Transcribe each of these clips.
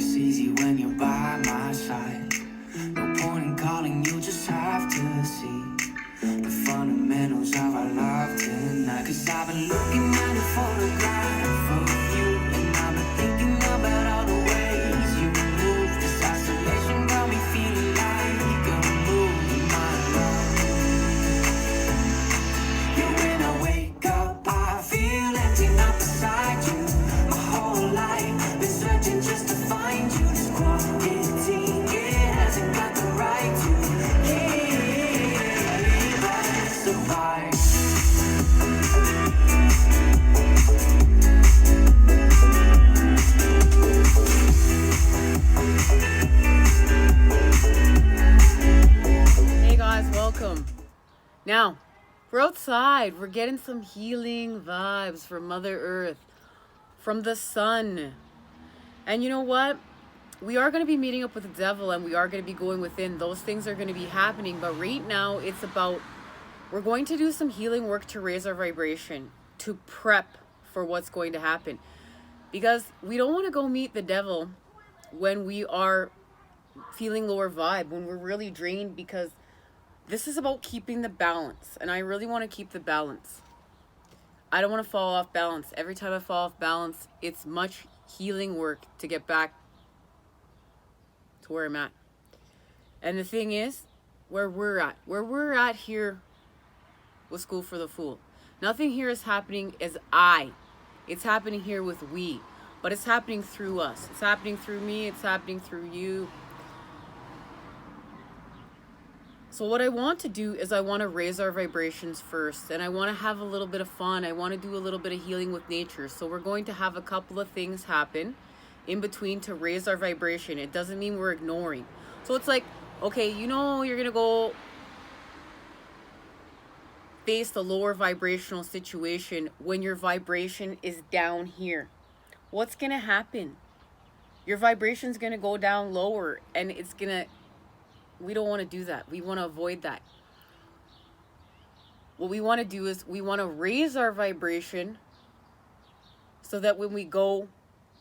it's easy when you're by my side. No point in calling, you just have to see the fundamentals of our love tonight. Cause I've been looking at a photograph of you, and I've been thinking about all the ways you move. This isolation got me feeling like a move in my love. Yeah, when I wake up, I feel empty, not beside you. My whole life been searching just to find you. This quarantine, it hasn't got the right to keep us survive. Hey guys, welcome. Now, we're outside. We're getting some healing vibes from Mother Earth, from the sun. And you know what? We are going to be meeting up with the devil, and we are going to be going within. Those things are going to be happening. But right now, it's about, we're going to do some healing work to raise our vibration, to prep for what's going to happen. Because we don't want to go meet the devil when we are feeling lower vibe, when we're really drained, because this is about keeping the balance. And I really want to keep the balance. I don't want to fall off balance. Every time I fall off balance, it's much healing work to get back to where I'm at. And the thing is, where we're at here with School for the Fool. Nothing here is happening as I. It's happening here with we. But it's happening through us. It's happening through me. It's happening through you. So what I want to do is I want to raise our vibrations first, and I want to have a little bit of fun. I want to do a little bit of healing with nature. So we're going to have a couple of things happen in between to raise our vibration. It doesn't mean we're ignoring. So it's like, okay, you know, you're going to go face the lower vibrational situation when your vibration is down here. What's going to happen? Your vibration's going to go down lower, and it's going to, we don't want to do that. We want to avoid that. What we want to do is we want to raise our vibration so that when we go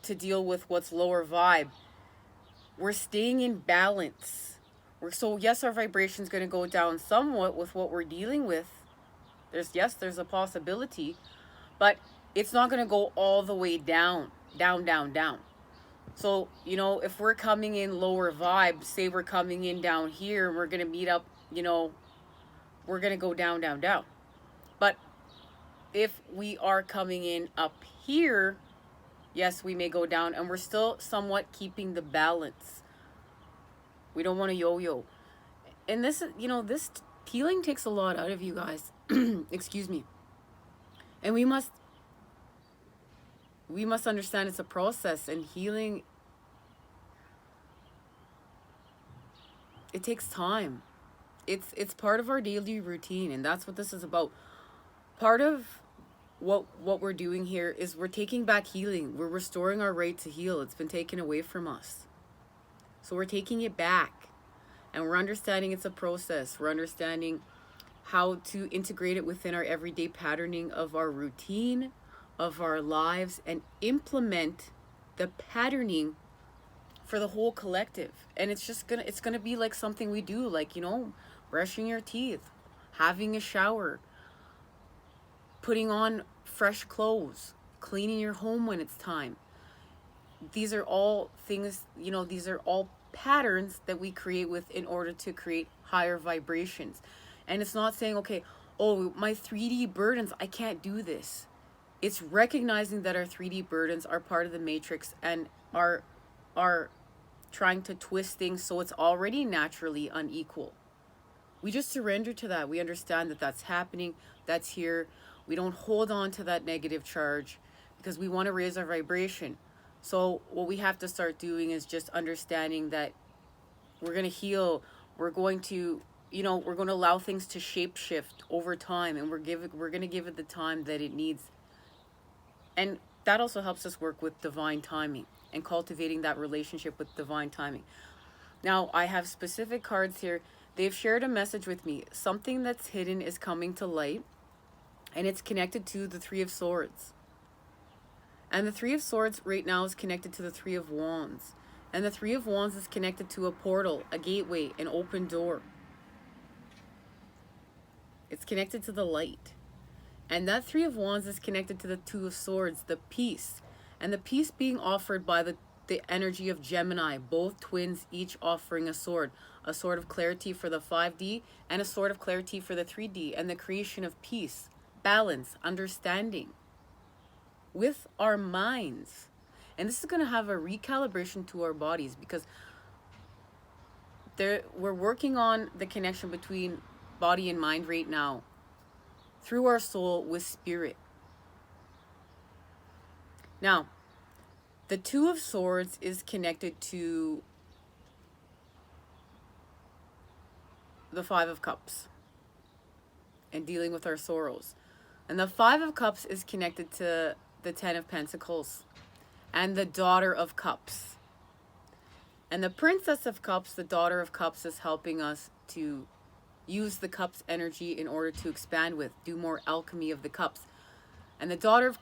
to deal with what's lower vibe, we're staying in balance. So yes, our vibration is going to go down somewhat with what we're dealing with. There's a possibility, but it's not going to go all the way down. So, you know, if we're coming in lower vibe, say we're coming in down here, we're going to meet up, you know, we're going to go down. But if we are coming in up here, yes, we may go down, and we're still somewhat keeping the balance. We don't want to yo-yo. And this, you know, this healing takes a lot out of you guys. Excuse me. And we must understand it's a process, and healing, it takes time. It's part of our daily routine, and that's what this is about. Part of what we're doing here is we're taking back healing. We're restoring our right to heal. It's been taken away from us. So we're taking it back, and we're understanding it's a process. We're understanding how to integrate it within our everyday patterning of our routine, of our lives, and implement the patterning for the whole collective. And it's gonna be like something we do, like, you know, brushing your teeth, having a shower, putting on fresh clothes, cleaning your home when it's time. These are all things, you know, these are all patterns that we create with in order to create higher vibrations. And it's not saying, okay, oh, my 3D burdens, I can't do this. It's recognizing that our 3D burdens are part of the matrix and are trying to twist things so it's already naturally unequal. We just surrender to that. We understand that that's happening, that's here. We don't hold on to that negative charge because we want to raise our vibration. So what we have to start doing is just understanding that we're going to heal. We're going to, you know, we're going to allow things to shape shift over time, and we're going to give it the time that it needs. And that also helps us work with divine timing and cultivating that relationship with divine timing. Now, I have specific cards here. They've shared a message with me. Something that's hidden is coming to light, and it's connected to the Three of Swords. And the Three of Swords right now is connected to the Three of Wands. And the Three of Wands is connected to a portal, a gateway, an open door. It's connected to the light. And that Three of Wands is connected to the Two of Swords, the peace. And the peace being offered by the energy of Gemini, both twins each offering a sword of clarity for the 5D and a sword of clarity for the 3D, and the creation of peace, balance, understanding with our minds. And this is going to have a recalibration to our bodies, because we're working on the connection between body and mind right now through our soul with spirit. Now, the Two of Swords is connected to the Five of Cups and dealing with our sorrows. And the Five of Cups is connected to the Ten of Pentacles and the Daughter of Cups. And the Princess of Cups, the Daughter of Cups, is helping us to use the Cups energy in order to expand with, do more alchemy of the Cups. And the Daughter of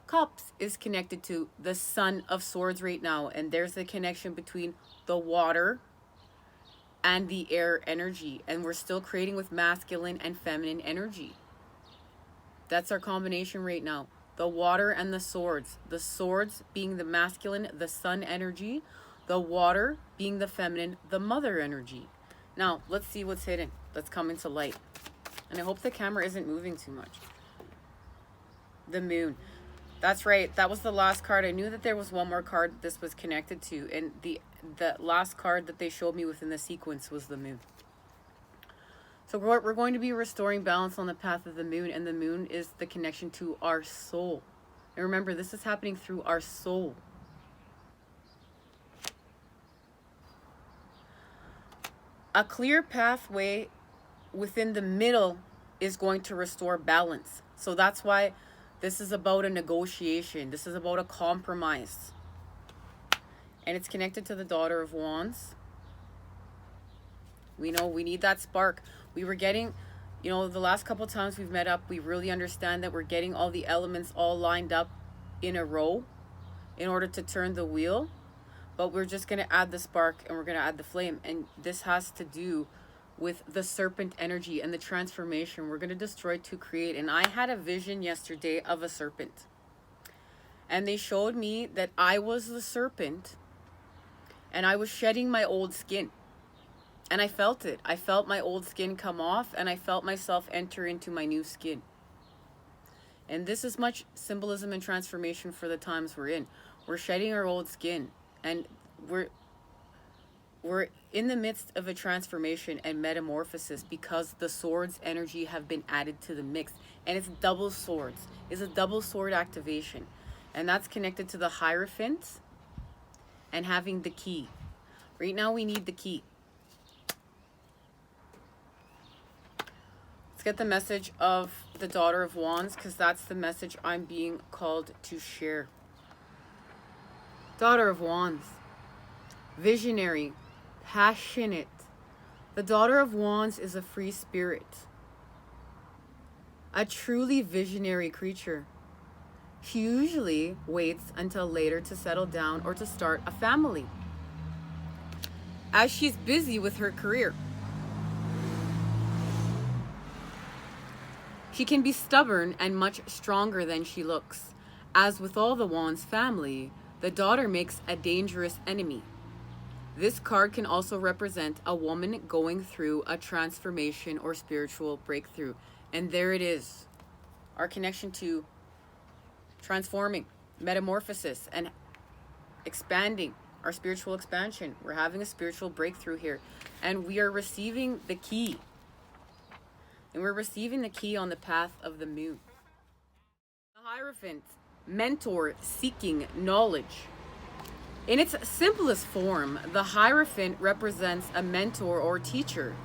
Cups is connected to the Son of Swords right now. And there's the connection between the water and the air energy. And we're still creating with masculine and feminine energy. That's our combination right now. The water and the swords. The swords being the masculine, the sun energy. The water being the feminine, the mother energy. Now, let's see what's hidden. Let's come into light. And I hope the camera isn't moving too much. The Moon. That's right. That was the last card. I knew that there was one more card that this was connected to. And the last card that they showed me within the sequence was the Moon. So we're going to be restoring balance on the path of the Moon. And the Moon is the connection to our soul. And remember, this is happening through our soul. A clear pathway within the middle is going to restore balance. So that's why this is about a negotiation. This is about a compromise. And it's connected to the Daughter of Wands. We know we need that spark. We were getting, the last couple times we've met up, we really understand that we're getting all the elements all lined up in a row in order to turn the wheel. But we're just going to add the spark and we're going to add the flame. And this has to do with the serpent energy and the transformation. We're going to destroy to create. And I had a vision yesterday of a serpent. And they showed me that I was the serpent and I was shedding my old skin. And I felt it. I felt my old skin come off and I felt myself enter into my new skin. And this is much symbolism and transformation for the times we're in. We're shedding our old skin. And we're in the midst of a transformation and metamorphosis because the swords energy have been added to the mix. And it's double swords. It's a double sword activation. And that's connected to the Hierophant and having the key. Right now we need the key. Let's get the message of the Daughter of Wands, because that's the message I'm being called to share. Daughter of Wands, visionary, passionate. The Daughter of Wands is a free spirit, a truly visionary creature. She usually waits until later to settle down or to start a family, as she's busy with her career. She can be stubborn and much stronger than she looks. As with all the Wands family, the daughter makes a dangerous enemy. This card can also represent a woman going through a transformation or spiritual breakthrough. And there it is. Our connection to transforming, metamorphosis, and expanding. Our spiritual expansion. We're having a spiritual breakthrough here. And we are receiving the key. And we're receiving the key on the path of the Moon. The Hierophant, mentor seeking knowledge. In its simplest form, the Hierophant represents a mentor or teacher.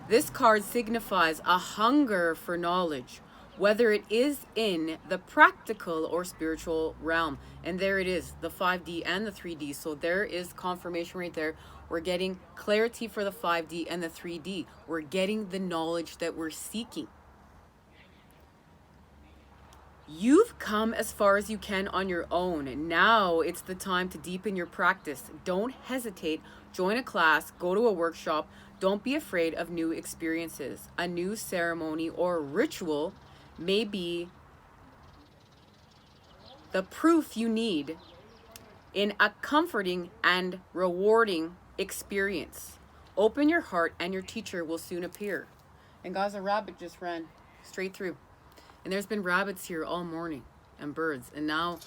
This card signifies a hunger for knowledge, whether it is in the practical or spiritual realm. And there it is, the 5D and the 3D. So there is confirmation right there. We're getting clarity for the 5D and the 3D. We're getting the knowledge that we're seeking. You've come as far as you can on your own. Now it's the time to deepen your practice. Don't hesitate. Join a class, go to a workshop. Don't be afraid of new experiences. A new ceremony or ritual may be the proof you need in a comforting and rewarding experience. Open your heart and your teacher will soon appear. And guys, a rabbit just ran straight through. And there's been rabbits here all morning and birds. And now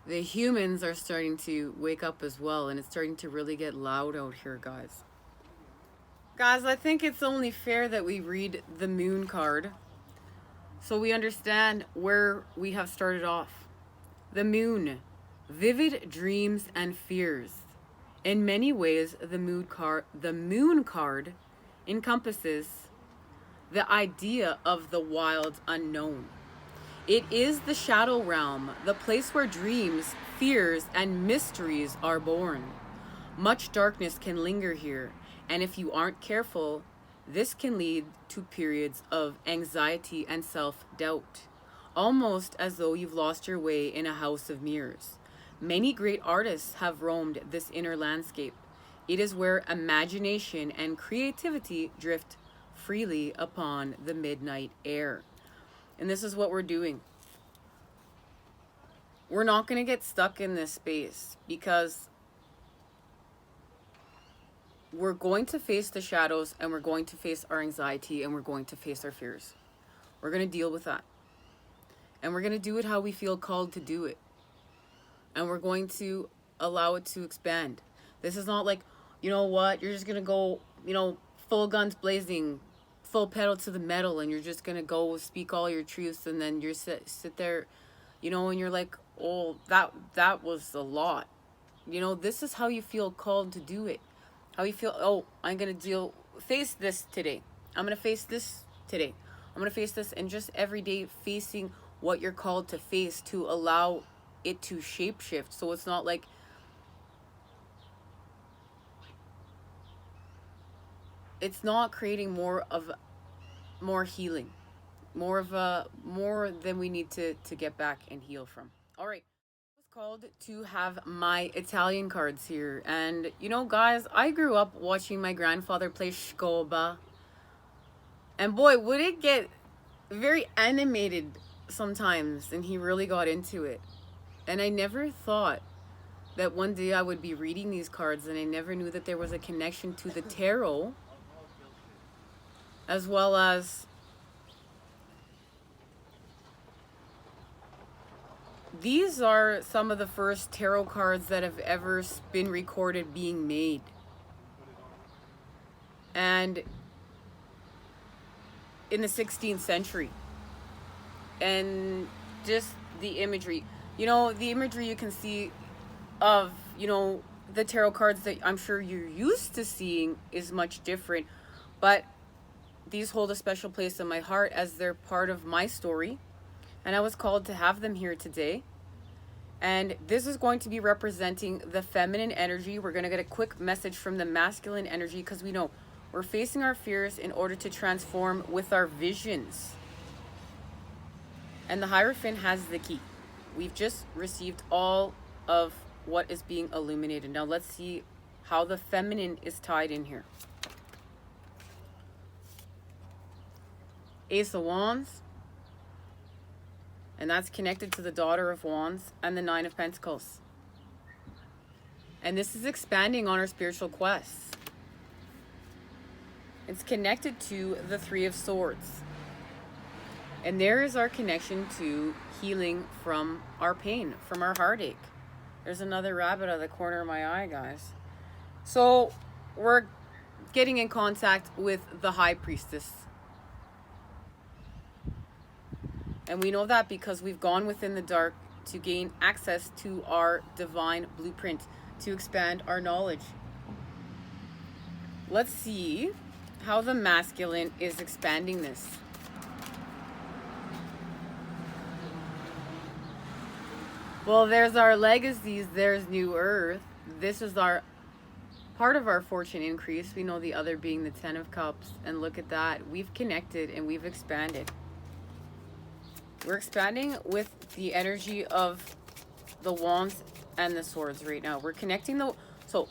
the humans are starting to wake up as well. And it's starting to really get loud out here, guys. Guys, I think it's only fair that we read the moon card so we understand where we have started off. The moon, vivid dreams and fears. In many ways, the moon card encompasses the idea of the wild unknown. It is the shadow realm, the place where dreams, fears, and mysteries are born. Much darkness can linger here, and if you aren't careful, this can lead to periods of anxiety and self-doubt, almost as though you've lost your way in a house of mirrors. Many great artists have roamed this inner landscape. It is where imagination and creativity drift freely upon the midnight air. And this is what we're doing. We're not going to get stuck in this space because we're going to face the shadows, and we're going to face our anxiety, and we're going to face our fears. We're going to deal with that. And we're going to do it how we feel called to do it. And we're going to allow it to expand. This is not like, you know what, you're just going to go, full guns blazing, full pedal to the metal, and you're just going to go speak all your truths, and then you're sit there, and you're like, oh, that was a lot. This is how you feel called to do it. How you feel, oh, I'm going to face this today. I'm going to face this today. I'm going to face this, and just every day facing what you're called to face to allow it to shapeshift. So it's not like it's not creating more healing, more than we need to get back and heal from. All right. Called to have my Italian cards here, and guys, I grew up watching my grandfather play scoba, and boy, would it get very animated sometimes, and he really got into it. And I never thought that one day I would be reading these cards, and I never knew that there was a connection to the tarot as well as these are some of the first tarot cards that have ever been recorded being made. And in the 16th century. And just the imagery. The imagery you can see of, the tarot cards that I'm sure you're used to seeing is much different. But these hold a special place in my heart as they're part of my story. And I was called to have them here today. And this is going to be representing the feminine energy. We're going to get a quick message from the masculine energy because we know we're facing our fears in order to transform with our visions. And the Hierophant has the key. We've just received all of what is being illuminated. Now let's see how the feminine is tied in here. Ace of Wands. And that's connected to the Daughter of Wands and the Nine of Pentacles. And this is expanding on our spiritual quests. It's connected to the Three of Swords. And there is our connection to healing from our pain, from our heartache. There's another rabbit out of the corner of my eye, guys. So we're getting in contact with the High Priestess. And we know that because we've gone within the dark to gain access to our divine blueprint, to expand our knowledge. Let's see how the masculine is expanding this. Well, there's our legacies, there's New Earth. This is our part of our fortune increase. We know the other being the Ten of Cups. And look at that. We've connected and we've expanded. We're expanding with the energy of the wands and the swords right now. We're connecting so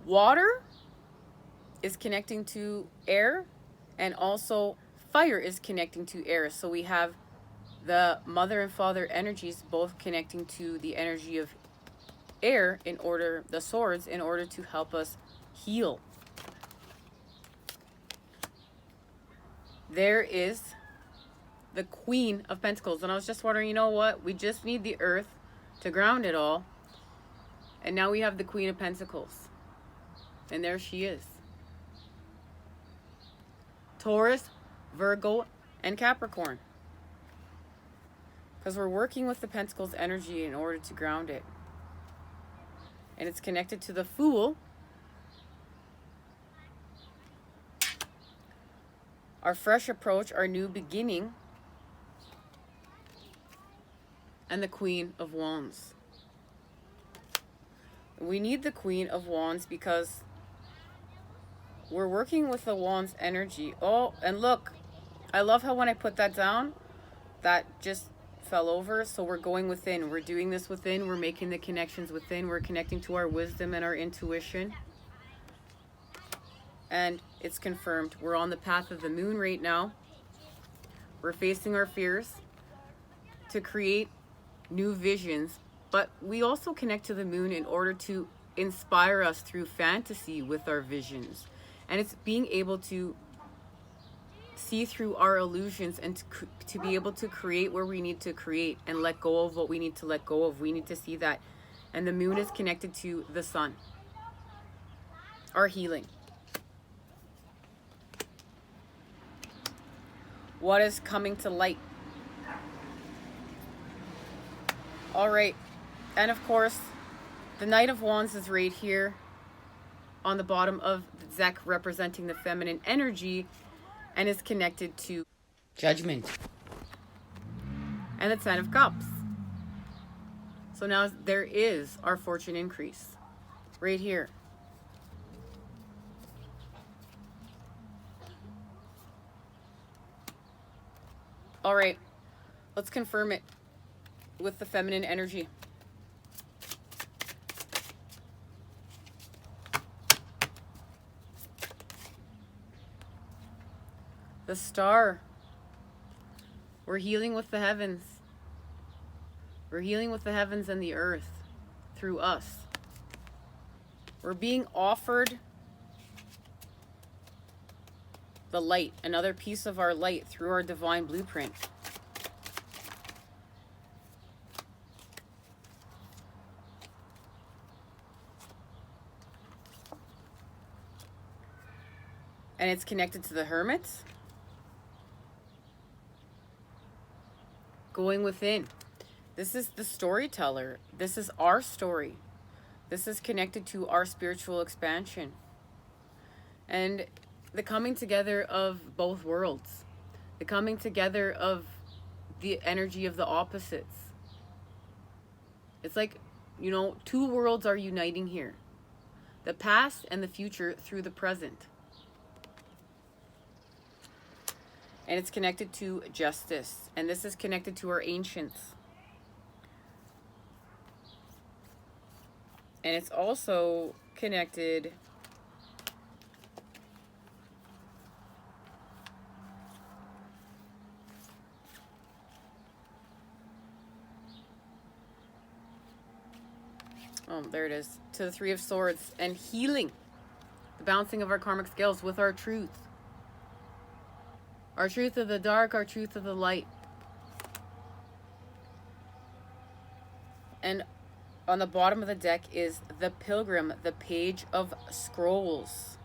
water is connecting to air, and also fire is connecting to air. So we have the mother and father energies both connecting to the energy of air, the swords, in order to help us heal. There is the Queen of Pentacles. And I was just wondering, you know what? We just need the earth to ground it all. And now we have the Queen of Pentacles. And there she is. Taurus, Virgo, and Capricorn. Because we're working with the Pentacles energy in order to ground it. And it's connected to the Fool. Our fresh approach, our new beginning. And the Queen of Wands. We need the Queen of Wands because we're working with the Wands energy. Oh, and look, I love how when I put that down, that just fell over. So we're going within. We're doing this within. We're making the connections within. We're connecting to our wisdom and our intuition. And it's confirmed. We're on the path of the moon right now. We're facing our fears to create new visions. But we also connect to the moon in order to inspire us through fantasy with our visions. And it's being able to see through our illusions and to be able to create where we need to create and let go of what we need to let go of. We need to see that. And the moon is connected to the sun. Our healing. What is coming to light? All right. And of course, the Knight of Wands is right here on the bottom of the deck, representing the feminine energy, and is connected to Judgment and the Ten of Cups. So now there is our fortune increase right here. All right, let's confirm it with the feminine energy. The Star. We're healing with the heavens. We're healing with the heavens and the earth through us. We're being offered the light, another piece of our light through our divine blueprint. And it's connected to the Hermits. Going within. This is the storyteller. This is our story. This is connected to our spiritual expansion. And the coming together of both worlds. The coming together of the energy of the opposites. It's like, you know, two worlds are uniting here. The past and the future through the present. And it's connected to justice. And this is connected to our ancients. And it's also connected there it is, to the Three of Swords and healing. The balancing of our karmic scales with our truth. Our truth of the dark, our truth of the light. And on the bottom of the deck is the Pilgrim, the Page of Scrolls.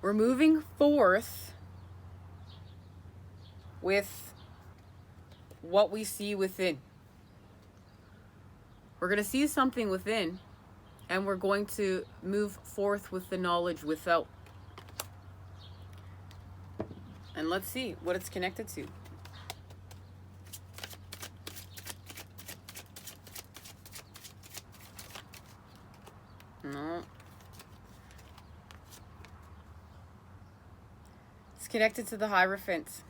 We're moving forth with what we see within. We're going to see something within, and we're going to move forth with the knowledge without. And let's see what it's connected to. No. It's connected to the Hierophant.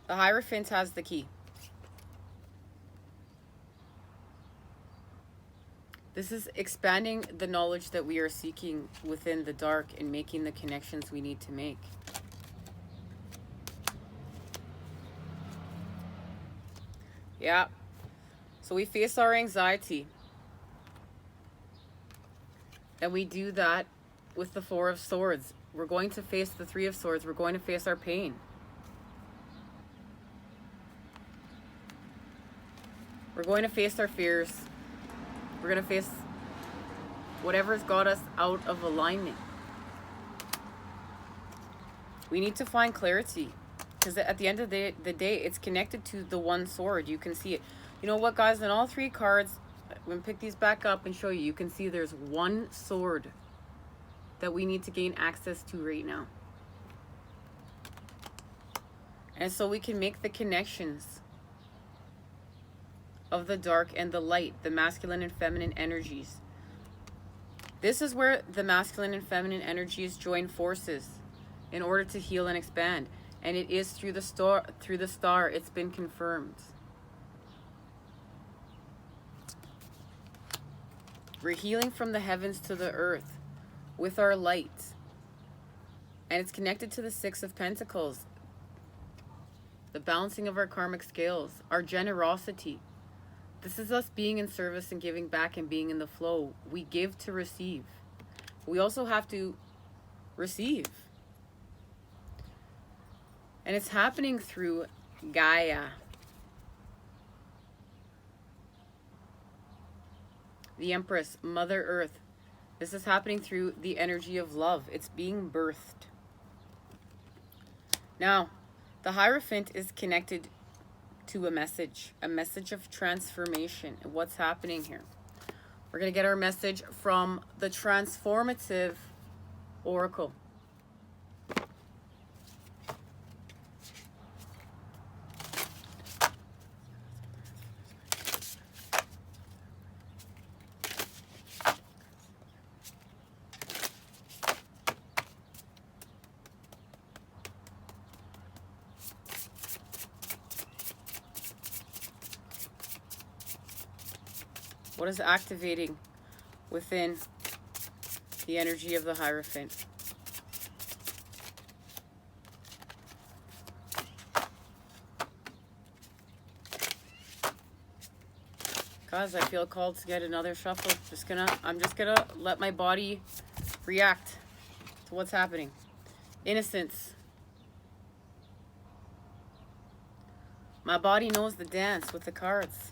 The Hierophant has the key. This is expanding the knowledge that we are seeking within the dark and making the connections we need to make. Yeah. So we face our anxiety. And we do that with the Four of Swords. We're going to face the Three of Swords. We're going to face our pain. We're going to face our fears. We're going to face whatever's got us out of alignment. We need to find clarity. Because at the end of the day, it's connected to the one sword. You can see it. You know what, guys? In all three cards, I'm going to pick these back up and show you. You can see there's one sword that we need to gain access to right now. And so we can make the connections of the dark and the light, the masculine and feminine energies. This is where the masculine and feminine energies join forces in order to heal and expand. And it is through the star, it's been confirmed. We're healing from the heavens to the earth with our light. And it's connected to the Six of Pentacles. The balancing of our karmic scales, our generosity. This is us being in service and giving back and being in the flow. We give to receive. We also have to receive. And it's happening through Gaia. The Empress, Mother Earth. This is happening through the energy of love. It's being birthed. Now, the Hierophant is connected to a message of transformation. And what's happening here? We're going to get our message from the Transformative Oracle. What is activating within the energy of the Hierophant? Guys, I feel called to get another shuffle. I'm just gonna let my body react to what's happening. Innocence. My body knows the dance with the cards.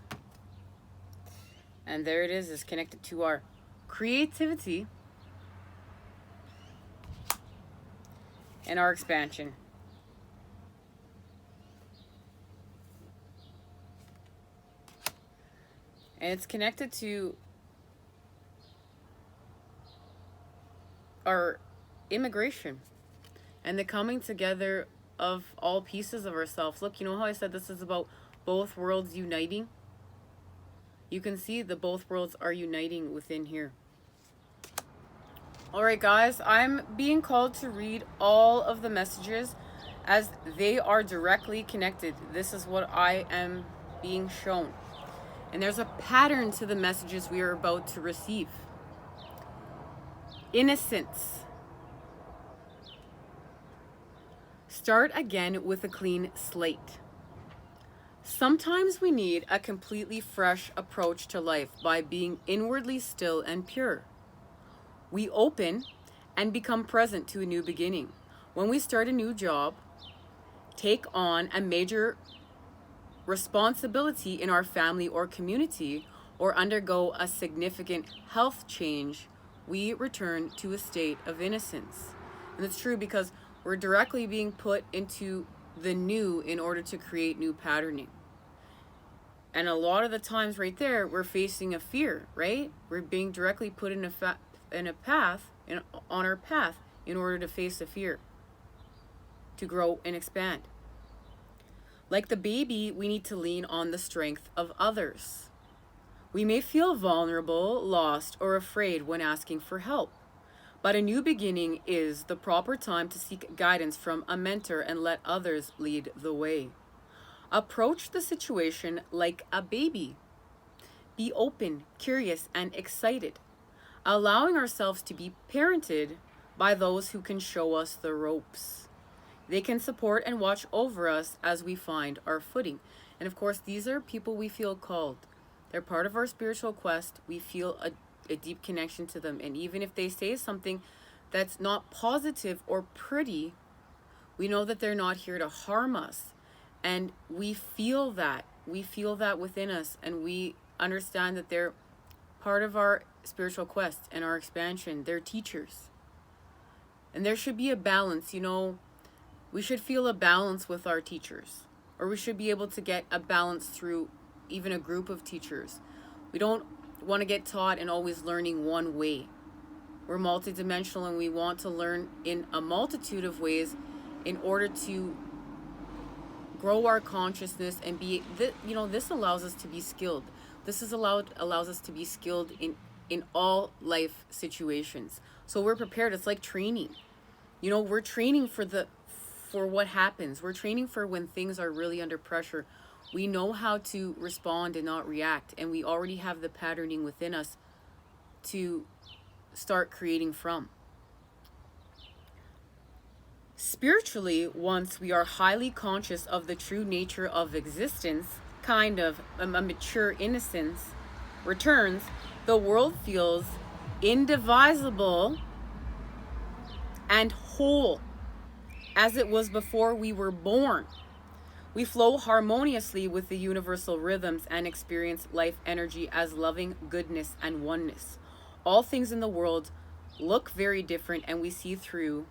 And there it is connected to our creativity and our expansion. And it's connected to our immigration and the coming together of all pieces of ourselves. Look, you know how I said this is about both worlds uniting? You can see the both worlds are uniting within here. All right, guys, I'm being called to read all of the messages as they are directly connected. This is what I am being shown. And there's a pattern to the messages we are about to receive. Innocence. Start again with a clean slate. Sometimes we need a completely fresh approach to life by being inwardly still and pure. We open and become present to a new beginning. When we start a new job, take on a major responsibility in our family or community, or undergo a significant health change, we return to a state of innocence. And it's true because we're directly being put into the new in order to create new patterning. And a lot of the times right there, we're facing a fear, right? We're being directly put on our path in order to face a fear, to grow and expand. Like the baby, we need to lean on the strength of others. We may feel vulnerable, lost, or afraid when asking for help, But a new beginning is the proper time to seek guidance from a mentor and let others lead the way. Approach the situation like a baby. Be open, curious, and excited, allowing ourselves to be parented by those who can show us the ropes. They can support and watch over us as we find our footing. And of course, these are people we feel called. They're part of our spiritual quest. We feel a deep connection to them. And even if they say something that's not positive or pretty, we know that they're not here to harm us. And we feel that. We feel that within us. And we understand that they're part of our spiritual quest and our expansion. They're teachers. And there should be a balance, we should feel a balance with our teachers, or we should be able to get a balance through even a group of teachers. We don't want to get taught and always learning one way. We're multidimensional and we want to learn in a multitude of ways in order to grow our consciousness and be, this allows us to be skilled. This allows us to be skilled in all life situations. So we're prepared. It's like training. We're training for what happens. We're training for when things are really under pressure. We know how to respond and not react, and we already have the patterning within us to start creating from. Spiritually, once we are highly conscious of the true nature of existence, kind of a mature innocence returns, the world feels indivisible and whole, as it was before we were born. We flow harmoniously with the universal rhythms and experience life energy as loving goodness and oneness. All things in the world look very different, and we see through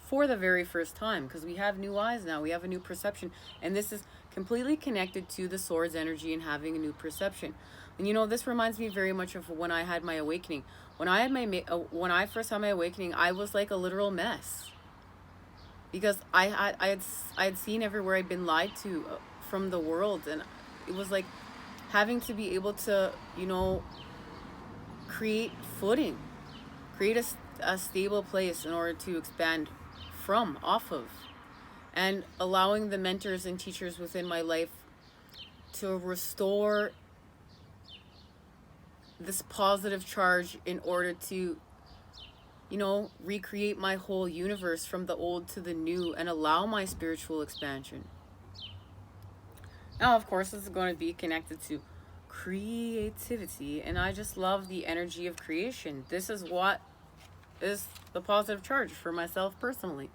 for the very first time because we have new eyes now. We have a new perception, and this is completely connected to the sword's energy and having a new perception. And this reminds me very much of when I had my awakening. When I first had my awakening, I was like a literal mess. Because I had seen everywhere I'd been lied to from the world, and it was like having to be able to, create footing, create a stable place in order to expand off of, and allowing the mentors and teachers within my life to restore this positive charge in order to recreate my whole universe from the old to the new and allow my spiritual expansion. Now, of course, this is going to be connected to creativity, and I just love the energy of creation. This is what is the positive charge for myself personally.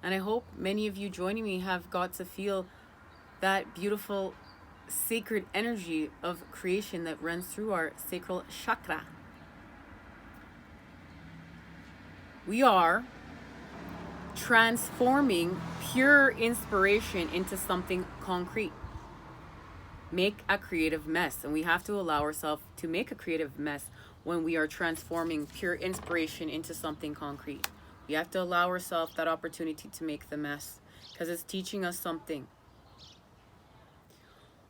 And I hope many of you joining me have got to feel that beautiful sacred energy of creation that runs through our sacral chakra. We are transforming pure inspiration into something concrete. Make a creative mess. And we have to allow ourselves to make a creative mess when we are transforming pure inspiration into something concrete. We have to allow ourselves that opportunity to make the mess because it's teaching us something.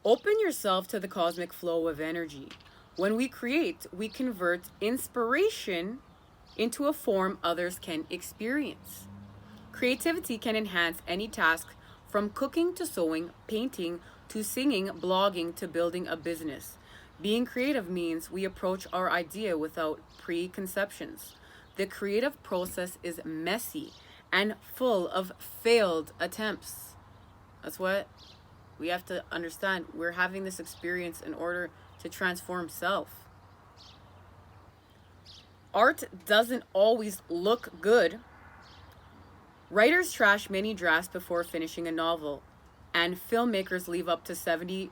Open yourself to the cosmic flow of energy. When we create, we convert inspiration into a form others can experience. Creativity can enhance any task from cooking to sewing, painting to singing, blogging to building a business. Being creative means we approach our idea without preconceptions. The creative process is messy and full of failed attempts. That's what we have to understand. We're having this experience in order to transform self. Art doesn't always look good. Writers trash many drafts before finishing a novel, and filmmakers leave up to 90%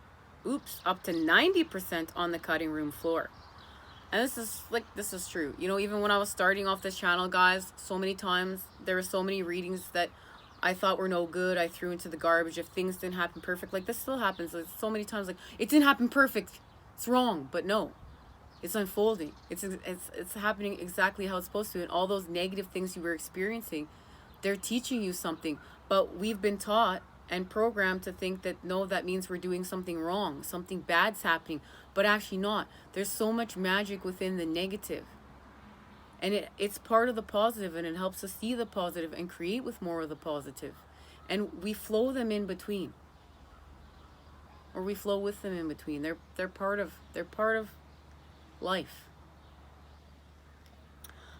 on the cutting room floor. And this is true. Even when I was starting off this channel, guys, so many times there were so many readings that I thought were no good. I threw into the garbage. If things didn't happen perfect, this still happens. So many times, it didn't happen perfect. It's wrong, but no. It's unfolding. It's happening exactly how it's supposed to. And all those negative things you were experiencing, they're teaching you something. But we've been taught and programmed to think that, no, that means we're doing something wrong. Something bad's happening. But actually not. There's so much magic within the negative. And it's part of the positive, and it helps us see the positive and create with more of the positive. And we flow them in between. Or we flow with them in between. They're part of life.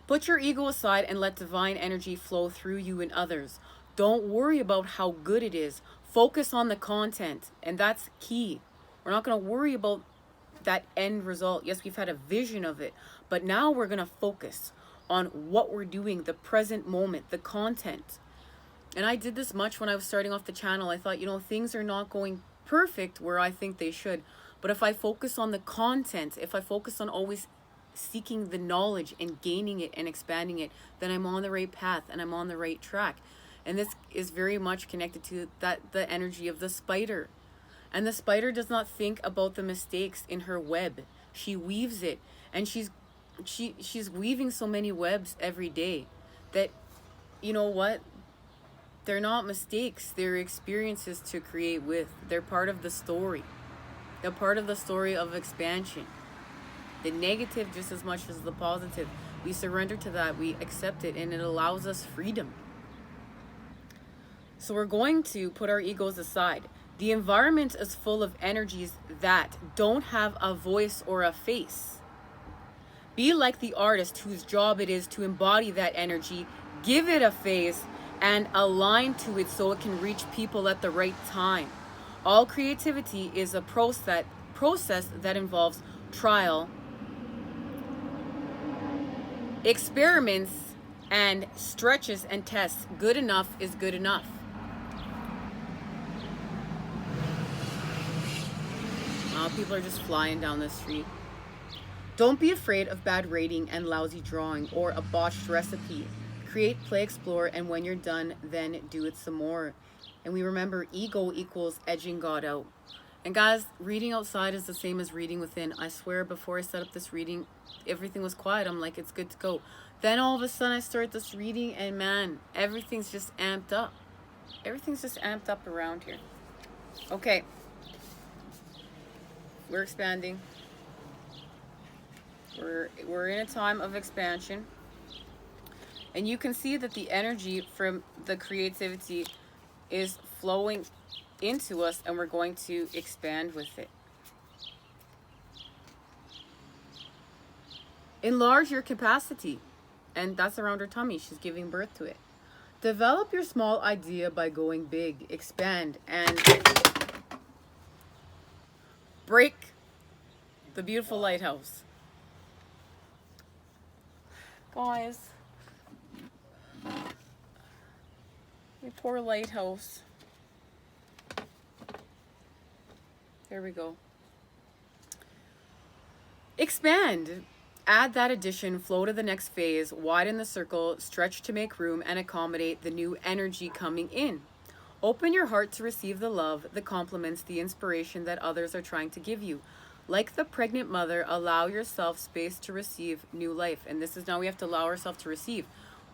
Put your ego aside and let divine energy flow through you and others. Don't worry about how good it is. Focus on the content, and that's key. We're not going to worry about that end result. Yes, we've had a vision of it, but now we're going to focus on what we're doing, the present moment, the content. And I did this much when I was starting off the channel. I thought, things are not going perfect where I think they should. But if I focus on the content, if I focus on always seeking the knowledge and gaining it and expanding it, then I'm on the right path and I'm on the right track. And this is very much connected to the energy of the spider. And the spider does not think about the mistakes in her web. She weaves it, and she's weaving so many webs every day that, you know what? They're not mistakes. They're experiences to create with. They're part of the story. They're part of the story of expansion. The negative just as much as the positive. We surrender to that. We accept it, and it allows us freedom. So we're going to put our egos aside. The environment is full of energies that don't have a voice or a face. Be like the artist whose job it is to embody that energy, give it a face, and align to it so it can reach people at the right time. All creativity is a process that involves trial, experiments, and stretches and tests. Good enough is good enough. People are just flying down the street. Don't be afraid of bad rating and lousy drawing or a botched recipe. Create, play, explore, and when you're done, then do it some more. And we remember ego equals edging God out. And guys, reading outside is the same as reading within. I swear, before I set up this reading, everything was quiet. I'm like, it's good to go. Then all of a sudden I start this reading, and man, everything's just amped up. Everything's just amped up around here. Okay. We're expanding. We're in a time of expansion. And you can see that the energy from the creativity is flowing into us, and we're going to expand with it. Enlarge your capacity. And that's around her tummy. She's giving birth to it. Develop your small idea by going big. Expand and break the beautiful lighthouse. Guys, your poor lighthouse. There we go. Expand. Add that addition, flow to the next phase, widen the circle, stretch to make room and accommodate the new energy coming in. Open your heart to receive the love, the compliments, the inspiration that others are trying to give you. Like the pregnant mother, allow yourself space to receive new life. And this is now we have to allow ourselves to receive.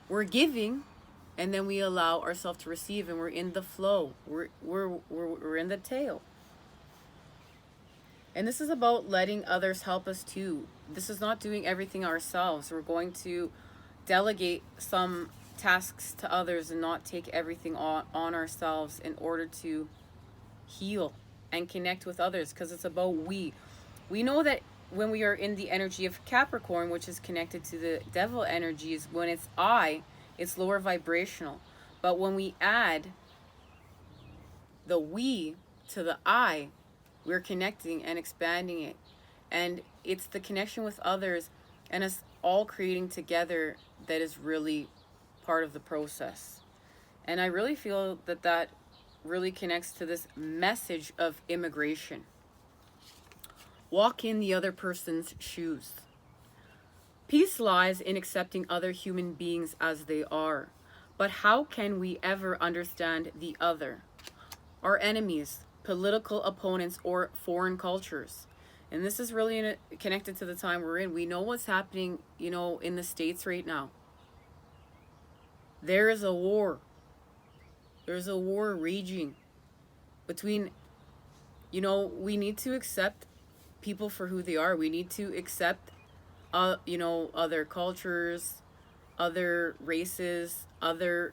We're giving, and then we allow ourselves to receive, and we're in the flow. We're in the tail. And this is about letting others help us too. This is not doing everything ourselves. We're going to delegate some tasks to others and not take everything on ourselves in order to heal and connect with others, because it's about we. We know that when we are in the energy of Capricorn, which is connected to the devil energies, when it's I, it's lower vibrational. But when we add the we to the I, we're connecting and expanding it. And it's the connection with others and us all creating together that is really part of the process. And I really feel that that really connects to this message of immigration. Walk in the other person's shoes. Peace lies in accepting other human beings as they are. But how can we ever understand the other? Our enemies, political opponents, or foreign cultures. And this is really connected to the time we're in. We know what's happening, in the States right now. There is a war. There's a war raging between, we need to accept people for who they are. We need to accept you know, other cultures, other races, other,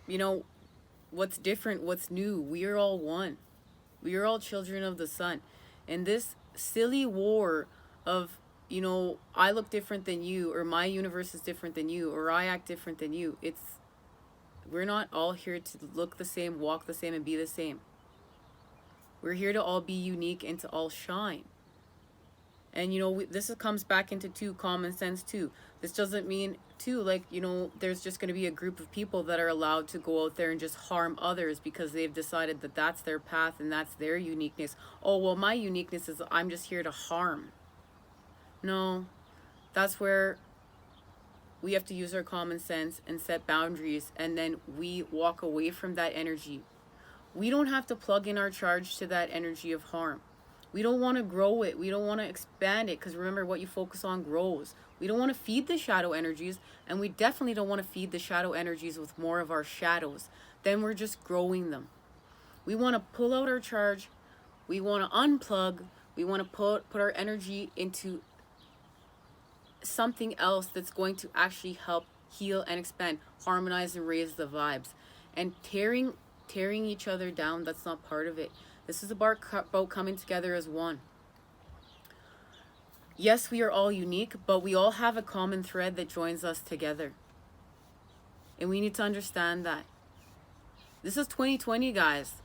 you know, what's different, what's new. We are all one. We are all children of the sun. And this silly war of, you know, I look different than you, or my universe is different than you, or I act different than you. We're not all here to look the same, walk the same, and be the same. We're here to all be unique and to all shine. And, you know, this comes back into too common sense too. This doesn't mean too, like, you know, there's just going to be a group of people that are allowed to go out there and just harm others because they've decided that that's their path and that's their uniqueness. Oh, well, my uniqueness is I'm just here to harm. No, that's where we have to use our common sense and set boundaries, and then we walk away from that energy. We don't have to plug in our charge to that energy of harm. We don't want to grow it. We don't want to expand it, because remember, what you focus on grows. We don't want to feed the shadow energies, and we definitely don't want to feed the shadow energies with more of our shadows. Then we're just growing them. We want to pull out our charge. We want to unplug. We want to put our energy into something else that's going to actually help heal and expand, harmonize and raise the vibes. And tearing each other down, that's not part of it. This is about coming together as one. Yes, we are all unique, but we all have a common thread that joins us together. And we need to understand that. This is 2020, guys.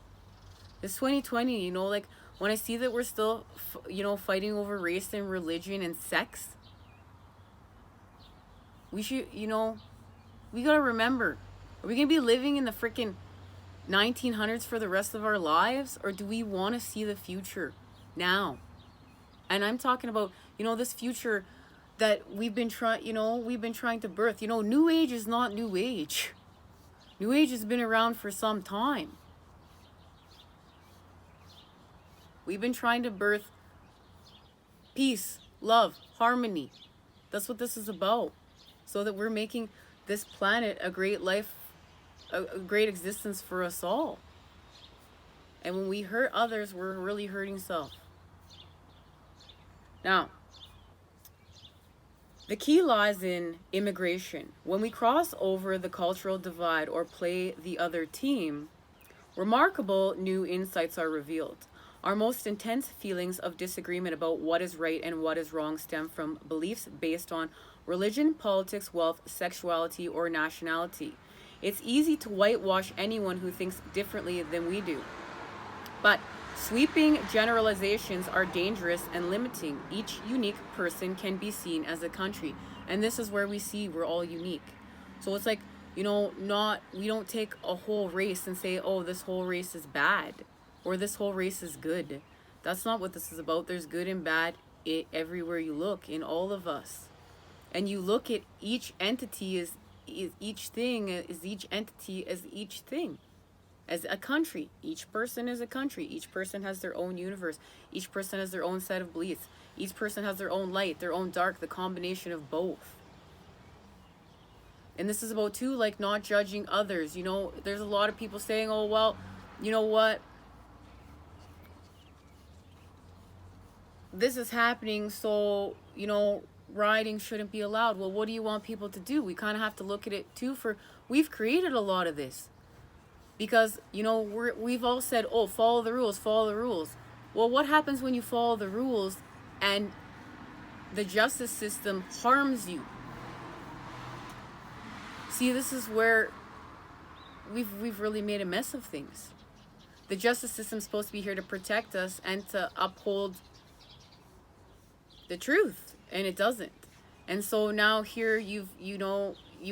It's 2020, you know, like when I see that we're still, you know, fighting over race and religion and sex, we should, you know, we gotta remember, are we gonna be living in the freaking 1900s for the rest of our lives, or do we want to see the future now? And I'm talking about, you know, this future that we've been trying to birth. You know, New Age is not New Age. New Age has been around for some time. We've been trying to birth peace, love, harmony. That's what this is about. So that we're making this planet a great life, a great existence for us all. And when we hurt others, we're really hurting self. Now, the key lies in immigration. When we cross over the cultural divide or play the other team, remarkable new insights are revealed. Our most intense feelings of disagreement about what is right and what is wrong stem from beliefs based on religion, politics, wealth, sexuality, or nationality. It's easy to whitewash anyone who thinks differently than we do. But sweeping generalizations are dangerous and limiting. Each unique person can be seen as a country. And this is where we see we're all unique. So it's like, you know, we don't take a whole race and say, oh, this whole race is bad or this whole race is good. That's not what this is about. There's good and bad everywhere you look, in all of us. And you look at each entity as each thing, as each entity as each thing. As a country, each person is a country. Each person has their own universe. Each person has their own set of beliefs. Each person has their own light, their own dark, the combination of both. And this is about too, like, not judging others. You know, there's a lot of people saying, oh, well, you know what? This is happening, so, you know, rioting shouldn't be allowed. Well, what do you want people to do? We kind of have to look at it too, we've created a lot of this. Because, you know, we've all said, oh, follow the rules, follow the rules. Well, what happens when you follow the rules and the justice system harms you? See, this is where we've really made a mess of things. The justice system's supposed to be here to protect us and to uphold the truth, and it doesn't. And so now here you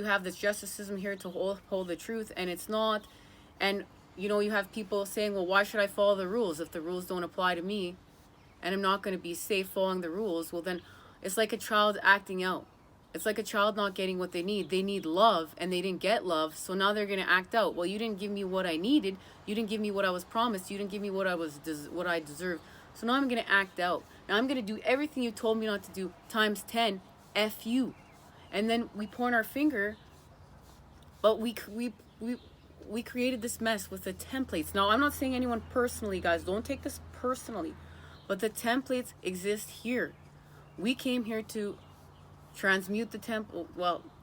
have this justice system here to hold the truth, and it's not. And, you know, you have people saying, well, why should I follow the rules if the rules don't apply to me and I'm not going to be safe following the rules? Well, then it's like a child acting out. It's like a child not getting what they need. They need love and they didn't get love. So now they're going to act out. Well, you didn't give me what I needed. You didn't give me what I was promised. You didn't give me what I deserved. So now I'm going to act out. Now I'm going to do everything you told me not to do times 10. F you. And then we point our finger, but we created this mess with the templates. Now, I'm not saying anyone personally, guys. Don't take this personally. But the templates exist here. We came here to transmute the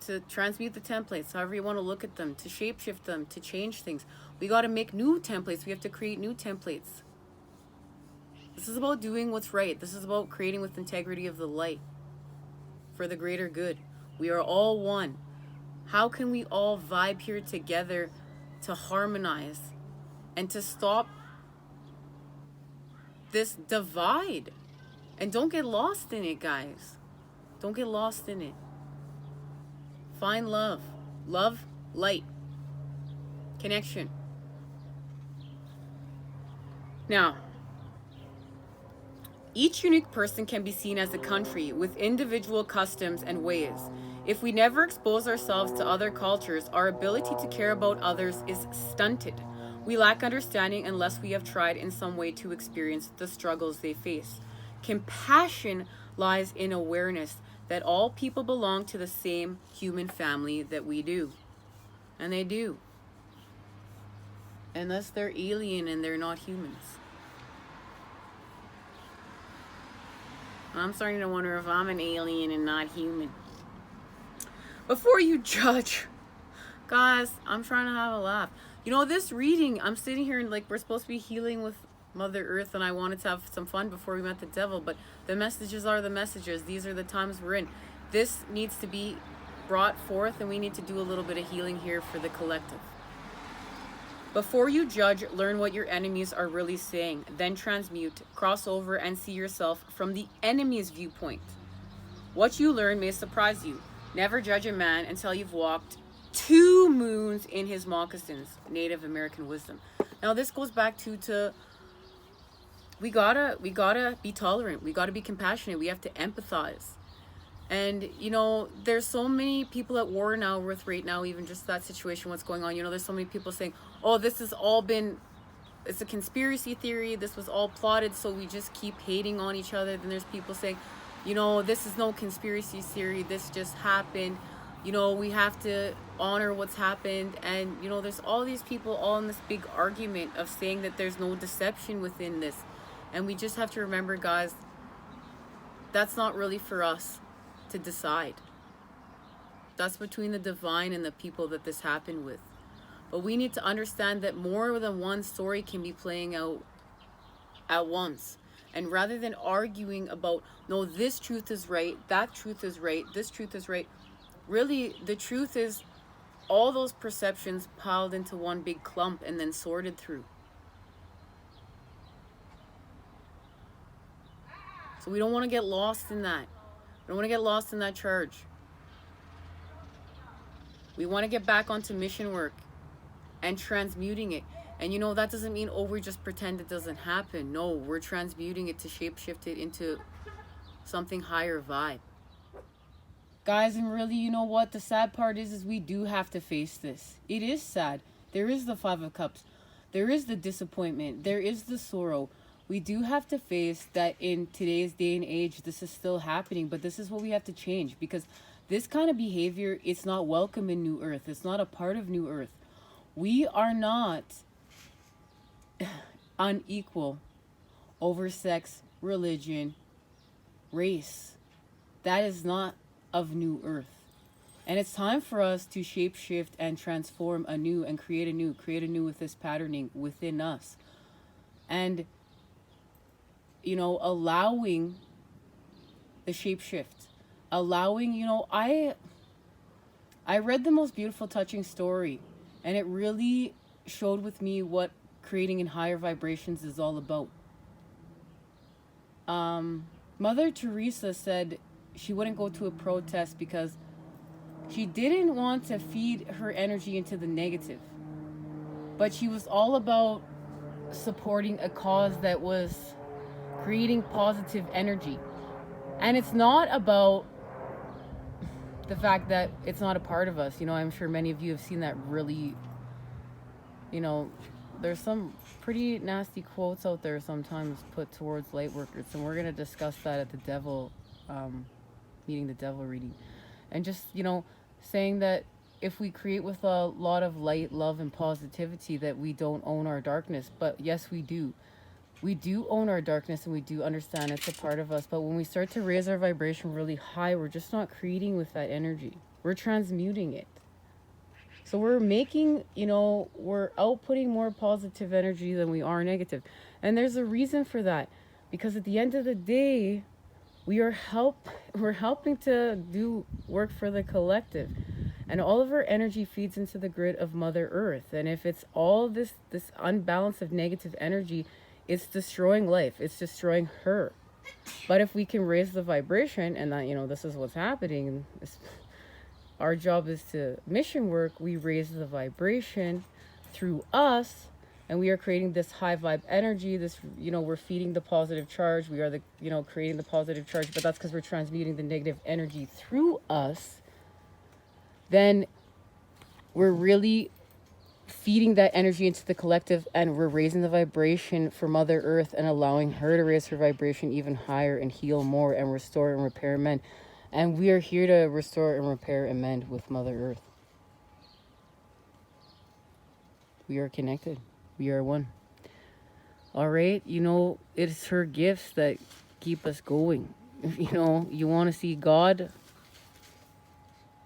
to transmute the templates, however you want to look at them, to shapeshift them, to change things. We got to make new templates. We have to create new templates. This is about doing what's right. This is about creating with integrity of the light for the greater good. We are all one. How can we all vibe here together to harmonize and to stop this divide? And don't get lost in it, guys. Don't get lost in it. Find love. Love, light, connection. Now, each unique person can be seen as a country with individual customs and ways. If we never expose ourselves to other cultures, our ability to care about others is stunted. We lack understanding unless we have tried in some way to experience the struggles they face. Compassion lies in awareness that all people belong to the same human family that we do. And they do. Unless they're alien and they're not humans. I'm starting to wonder if I'm an alien and not human. Before you judge, guys, I'm trying to have a laugh. You know, this reading, I'm sitting here and like we're supposed to be healing with Mother Earth, and I wanted to have some fun before we met the devil, but the messages are the messages. These are the times we're in. This needs to be brought forth, and we need to do a little bit of healing here for the collective. Before you judge, learn what your enemies are really saying, then transmute, cross over, and see yourself from the enemy's viewpoint. What you learn may surprise you. Never judge a man until you've walked 2 moons in his moccasins. Native American wisdom. Now this goes back to we gotta be tolerant. We gotta be compassionate. We have to empathize. And, you know, there's so many people at war now with right now, even just that situation, what's going on. You know, there's so many people saying, oh, this has all been, it's a conspiracy theory. This was all plotted. So we just keep hating on each other. Then there's people saying, you know, this is no conspiracy theory. This just happened. You know, we have to honor what's happened. And, you know, there's all these people all in this big argument of saying that there's no deception within this. And we just have to remember, guys, that's not really for us to decide. That's between the divine and the people that this happened with. But we need to understand that more than one story can be playing out at once. And rather than arguing about, no, this truth is right, that truth is right, this truth is right, really the truth is all those perceptions piled into one big clump and then sorted through. So we don't want to get lost in that. We don't want to get lost in that charge. We want to get back onto mission work and transmuting it. And you know, that doesn't mean, oh, we just pretend it doesn't happen. No, we're transmuting it to shapeshift it into something higher vibe. Guys, and really, you know what? The sad part is we do have to face this. It is sad. There is the 5 of Cups. There is the disappointment. There is the sorrow. We do have to face that in today's day and age, this is still happening, but this is what we have to change, because this kind of behavior, it's not welcome in New Earth. It's not a part of New Earth. We are not unequal over sex, religion, race. That is not of New Earth. And it's time for us to shapeshift and transform anew and create anew with this patterning within us. And you know, allowing the shapeshift, allowing, you know, I read the most beautiful, touching story, and it really showed with me what creating in higher vibrations is all about. Mother Teresa said she wouldn't go to a protest because she didn't want to feed her energy into the negative, but she was all about supporting a cause that was creating positive energy. And it's not about the fact that it's not a part of us. You know, I'm sure many of you have seen that really, you know, there's some pretty nasty quotes out there sometimes put towards light workers, and we're going to discuss that at the devil meeting, the devil reading. And just, you know, saying that if we create with a lot of light, love, and positivity, that we don't own our darkness. But yes, we do. We do own our darkness and we do understand it's a part of us. But when we start to raise our vibration really high, we're just not creating with that energy. We're transmuting it. So we're making, we're outputting more positive energy than we are negative. And there's a reason for that. Because at the end of the day, we're helping to do work for the collective. And all of our energy feeds into the grid of Mother Earth. And if it's all this unbalance of negative energy, it's destroying life. It's destroying her. But if we can raise the vibration, and that, this is what's happening, our job is to mission work. We raise the vibration through us, and we are creating this high vibe energy. This, we're feeding the positive charge. We are creating the positive charge, but that's because we're transmuting the negative energy through us. Then we're really feeding that energy into the collective, and we're raising the vibration for Mother Earth and allowing her to raise her vibration even higher and heal more and restore and repair and mend. And we are here to restore and repair and mend with Mother Earth. We are connected. We are one. All right? It's her gifts that keep us going. You want to see God?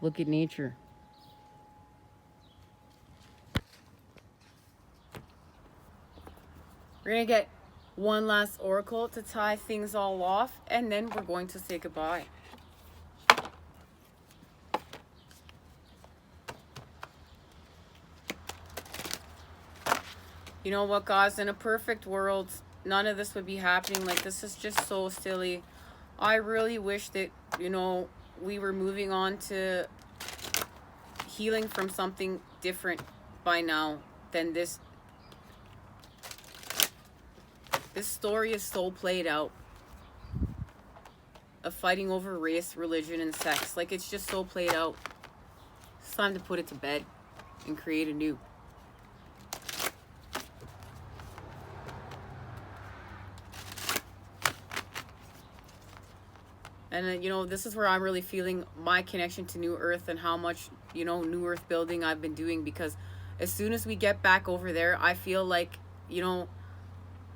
Look at nature. We're going to get one last oracle to tie things all off, and then we're going to say goodbye. You know what, guys? In a perfect world, none of this would be happening. Like, this is just so silly. I really wish that, we were moving on to healing from something different by now than this. This story is so played out of fighting over race, religion, and sex. Like, it's just so played out. It's time to put it to bed and create anew. And, this is where I'm really feeling my connection to New Earth and how much, New Earth building I've been doing. Because as soon as we get back over there, I feel like,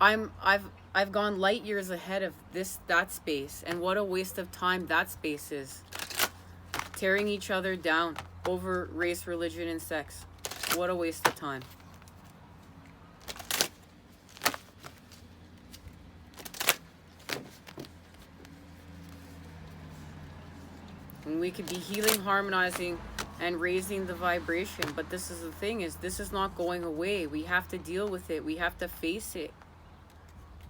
I've gone light years ahead of that space. And what a waste of time that space is. Tearing each other down over race, religion, and sex. What a waste of time. And we could be healing, harmonizing, and raising the vibration. But this is the thing, is this is not going away. We have to deal with it. We have to face it.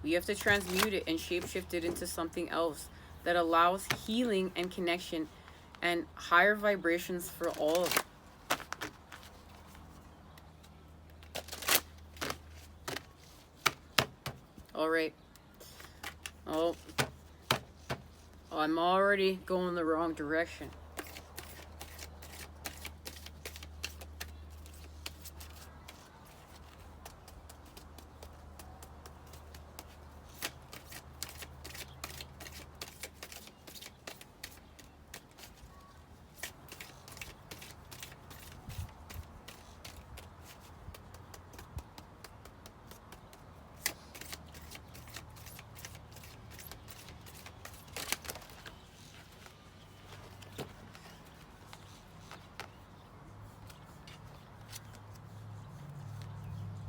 We have to transmute it and shapeshift it into something else that allows healing and connection and higher vibrations for all of it. All right. Oh, I'm already going the wrong direction.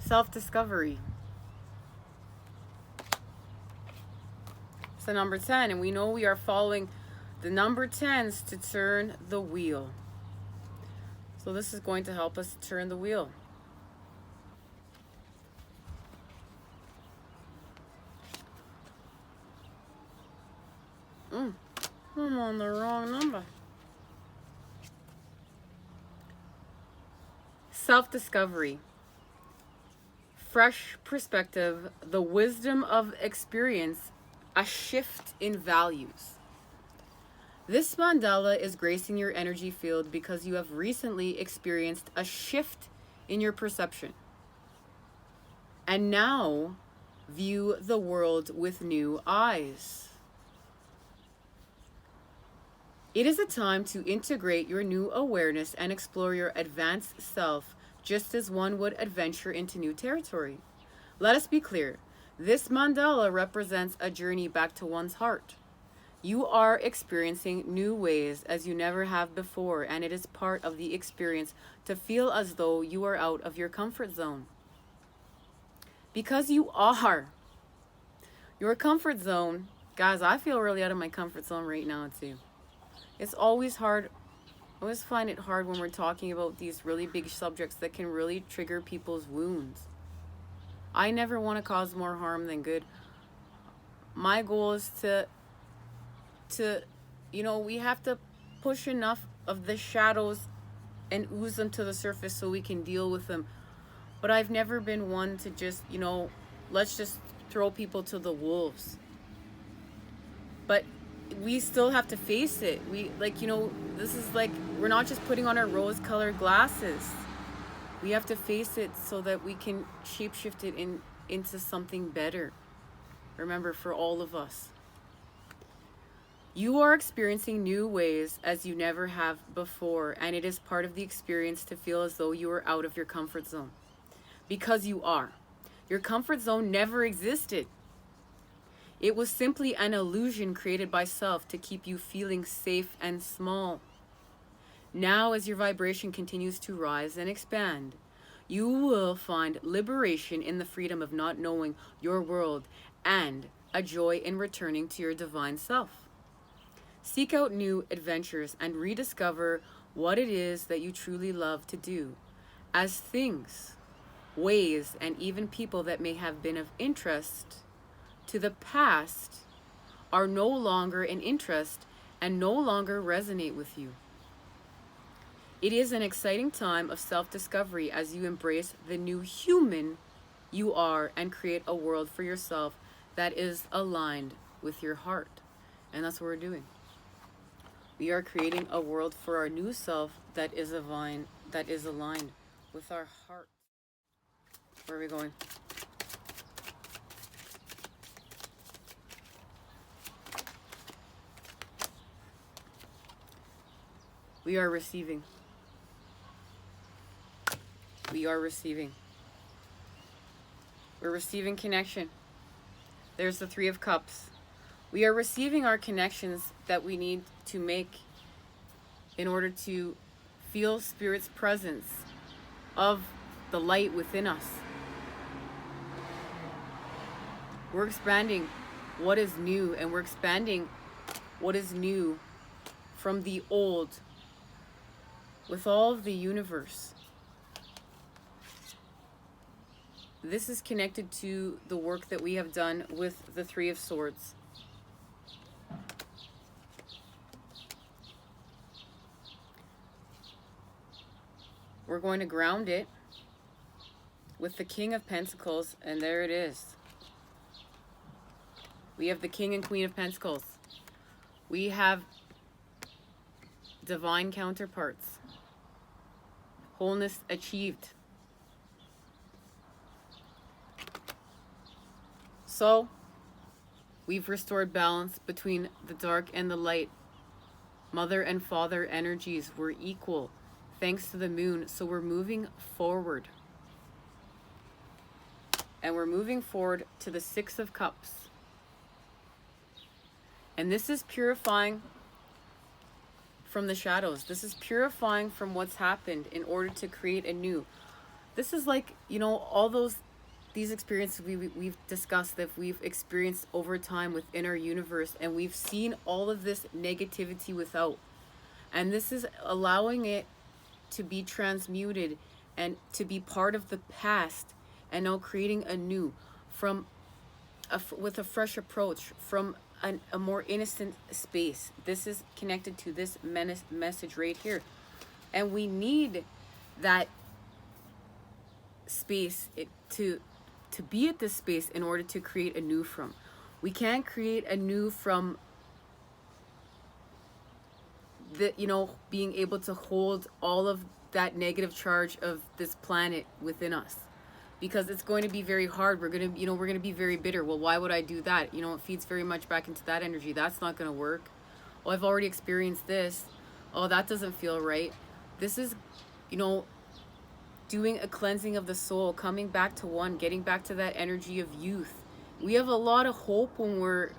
Self-discovery. So number 10, and we know we are following the number 10s to turn the wheel. So this is going to help us turn the wheel. I'm on the wrong number. Self-discovery. Fresh perspective, the wisdom of experience, a shift in values. This mandala is gracing your energy field because you have recently experienced a shift in your perception. And now view the world with new eyes. It is a time to integrate your new awareness and explore your advanced self, just as one would adventure into new territory. Let us be clear. This mandala represents a journey back to one's heart. You are experiencing new ways as you never have before, and it is part of the experience to feel as though you are out of your comfort zone. Because you are. Your comfort zone, guys, I feel really out of my comfort zone right now too. It's always hard. I always find it hard when we're talking about these really big subjects that can really trigger people's wounds. I never want to cause more harm than good. My goal is to we have to push enough of the shadows and ooze them to the surface so we can deal with them. But I've never been one to just, let's just throw people to the wolves. But we still have to face it. This is like, we're not just putting on our rose-colored glasses. We have to face it so that we can shapeshift it into something better. Remember, for all of us. You are experiencing new ways as you never have before, and it is part of the experience to feel as though you are out of your comfort zone. Because you are. Your comfort zone never existed. It was simply an illusion created by self to keep you feeling safe and small. Now, as your vibration continues to rise and expand, you will find liberation in the freedom of not knowing your world and a joy in returning to your divine self. Seek out new adventures and rediscover what it is that you truly love to do, as things, ways, and even people that may have been of interest to the past are no longer an interest and no longer resonate with you. It is an exciting time of self-discovery as you embrace the new human you are and create a world for yourself that is aligned with your heart. And that's what we're doing. We are creating a world for our new self that is aligned with our heart. Where are we going? We are receiving. We are receiving. We're receiving connection. There's the Three of Cups. We are receiving our connections that we need to make in order to feel Spirit's presence of the light within us. We're expanding what is new, and we're expanding what is new from the old with all of the universe. This is connected to the work that we have done with the Three of Swords. We're going to ground it with the King of Pentacles, and there it is. We have the King and Queen of Pentacles. We have divine counterparts. Wholeness achieved. So, we've restored balance between the dark and the light. Mother and father energies were equal thanks to the moon. So we're moving forward. And we're moving forward to the Six of Cups. And this is purifying from the shadows. This is purifying from what's happened in order to create a new. This is like, all these experiences we've discussed, that we've experienced over time within our universe, and we've seen all of this negativity without. And this is allowing it to be transmuted and to be part of the past, and now creating a new with a fresh approach from a more innocent space. This is connected to this message right here, and we need that space to be at this space in order to create a new from. We can't create a new from the being able to hold all of that negative charge of this planet within us, because it's going to be very hard. We're going to be very bitter. Well, why would I do that? It feeds very much back into that energy. That's not going to work. Oh, I've already experienced this. Oh, that doesn't feel right. This is, doing a cleansing of the soul, coming back to one, getting back to that energy of youth, We have a lot of hope when we're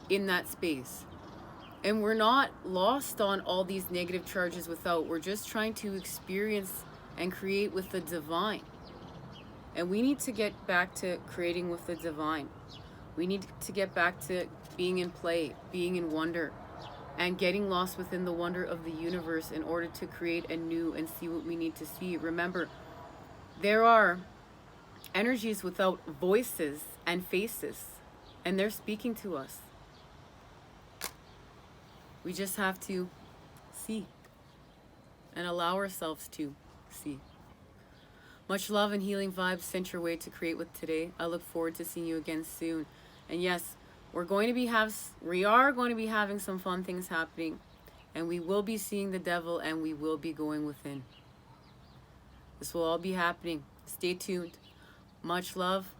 in that space. And we're not lost on all these negative charges without. We're just trying to experience and create with the divine. And we need to get back to creating with the divine. We need to get back to being in play, being in wonder, and getting lost within the wonder of the universe in order to create anew and see what we need to see. Remember, there are energies without voices and faces, and they're speaking to us. We just have to see and allow ourselves to see. Much love and healing vibes sent your way to create with today. I look forward to seeing you again soon. And yes, we are going to be having some fun things happening, and we will be seeing the devil, and we will be going within. This will all be happening. Stay tuned. Much love.